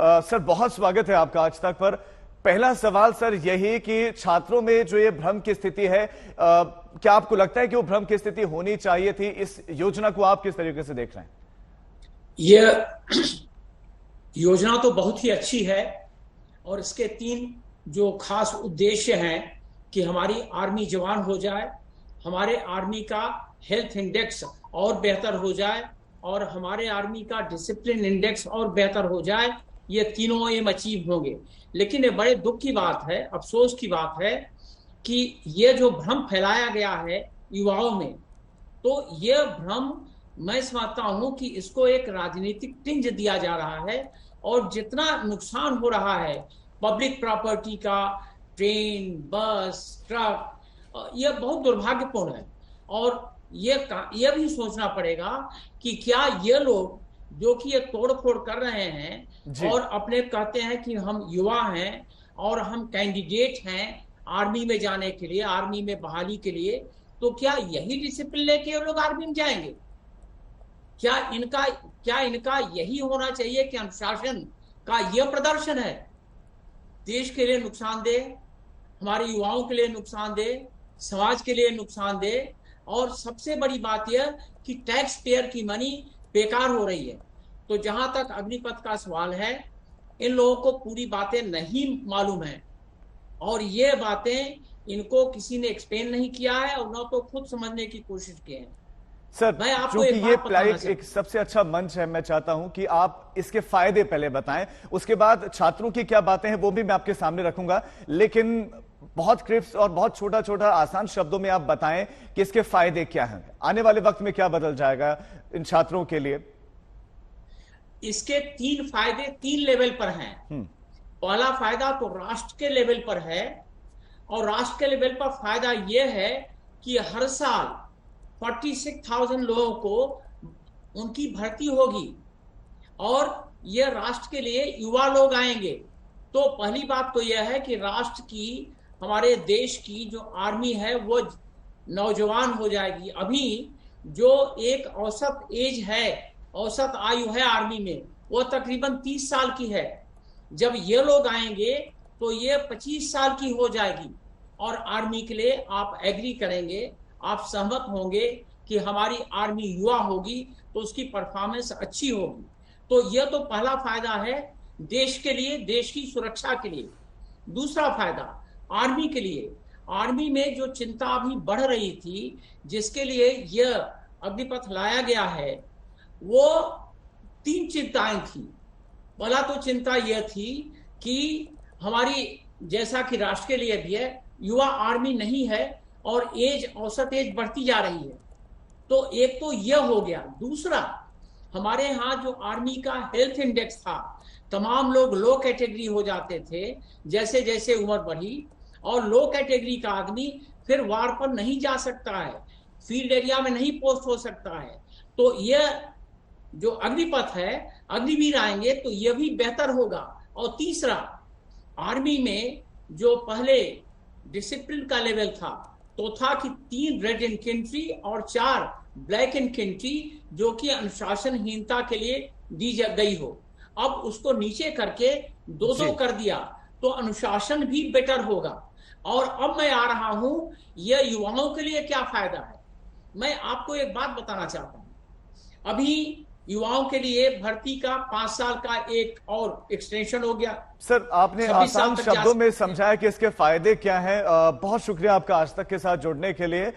Sir बहुत स्वागत है आपका आज तक पर। पहला सवाल सर यही कि छात्रों में जो ये भ्रम की स्थिति है, क्या आपको लगता है कि वो भ्रम की स्थिति होनी चाहिए थी? इस योजना को आप किस तरीके से देख रहे हैं? यह योजना तो बहुत ही अच्छी है और इसके 3 जो खास उद्देश्य हैं कि हमारी आर्मी जवान हो जाए, हमारे आर्मी का हेल्थ इंडेक्स और बेहतर हो जाए और हमारे आर्मी का डिसिप्लिन इंडेक्स और बेहतर हो जाए। ये तीनों एम अचीव होंगे। लेकिन ये बड़े दुख की बात है, अफसोस की बात है कि ये जो भ्रम फैलाया गया है युवाओं में, तो ये भ्रम मैं समझता हूं कि इसको एक राजनीतिक टिंज दिया जा रहा है और जितना नुकसान हो रहा है पब्लिक प्रॉपर्टी का, ट्रेन, बस, ट्रक, यह बहुत दुर्भाग्यपूर्ण है। और ये भी सोचना पड़ेगा कि क्या ये लोग जो कि ये तोड़फोड़ कर रहे हैं और अपने कहते हैं कि हम युवा हैं और हम कैंडिडेट हैं आर्मी में जाने के लिए, आर्मी में बहाली के लिए, तो क्या यही डिसिप्लिन लेके ये लोग आर्मी में जाएंगे? क्या इनका यही होना चाहिए कि अनुशासन का यह प्रदर्शन है? देश के लिए नुकसानदेह, हमारे युवाओं के लिए नुकसानदेह, समाज के लिए नुकसानदेह, और सबसे बड़ी बात यह कि टैक्स पेयर की मनी बेकार हो रही है। तो जहां तक अग्निपथ का सवाल है, इन लोगों को पूरी बातें नहीं मालूम है और ये बातें इनको किसी ने एक्सप्लेन नहीं किया है और न तो खुद समझने की कोशिश की है। सर, मैं आपको चूंकि ये प्लाइट एक सबसे अच्छा मंच है, मैं चाहता हूं कि आप इसके फायदे पहले बताएं, उसके बाद छात्रों की क्या बातें हैं वो भी मैं आपके सामने रखूंगा। लेकिन बहुत क्रिप्स और बहुत छोटा छोटा आसान शब्दों में आप बताएं कि इसके फायदे क्या हैं, आने वाले वक्त में क्या बदल जाएगा इन छात्रों के लिए। इसके 3 फायदे 3 लेवल पर हैं। पहला फायदा तो राष्ट्र के लेवल पर है और राष्ट्र के लेवल पर फायदा यह है कि हर साल 46,000 लोगों को उनकी भर्ती होगी और यह राष्ट्र के लिए युवा लोग आएंगे। तो पहली बात तो यह है कि राष्ट्र की, हमारे देश की जो आर्मी है वो नौजवान हो जाएगी। अभी जो एक औसत एज है, औसत आयु है आर्मी में, वो तकरीबन 30 साल की है। जब ये लोग आएंगे तो ये 25 साल की हो जाएगी और आर्मी के लिए आप एग्री करेंगे, आप सहमत होंगे कि हमारी आर्मी युवा होगी तो उसकी परफॉर्मेंस अच्छी होगी। तो यह तो पहला फायदा है देश के लिए, देश की सुरक्षा के लिए। दूसरा फायदा आर्मी के लिए, आर्मी में जो चिंता अभी बढ़ रही थी, जिसके लिए यह अग्निपथ लाया गया है, वो 3 चिंताएं थी। पहला तो चिंता यह थी कि हमारी, जैसा कि राष्ट्र के लिए भी है, युवा आर्मी नहीं है और औसत एज बढ़ती जा रही है। तो एक तो यह हो गया। दूसरा, हमारे यहाँ जो आर्मी का हेल्थ इंडेक्स था, तमाम लोग लो कैटेगरी हो जाते थे जैसे जैसे उम्र बढ़ी, और लो कैटेगरी का आदमी फिर वार पर नहीं जा सकता है, फील्ड एरिया में नहीं पोस्ट हो सकता है। तो यह जो अग्निपथ है, अग्निवीर आएंगे तो यह भी बेहतर होगा। और तीसरा, आर्मी में जो पहले डिसिप्लिन का लेवल था तो था कि 3 रेड इनफेंट्री और 4 ब्लैक इनफेंट्री जो कि अनुशासनहीनता के लिए दी गई हो, अब उसको नीचे करके 2-2 कर दिया तो अनुशासन भी बेटर होगा। और अब मैं आ रहा हूं, यह युवाओं के लिए क्या फायदा है। मैं आपको एक बात बताना चाहता हूं। अभी युवाओं के लिए भर्ती का 5 साल का एक और एक्सटेंशन हो गया। सर, आपने आसान शब्दों में समझाया कि इसके फायदे क्या हैं। बहुत शुक्रिया आपका आज तक के साथ जुड़ने के लिए।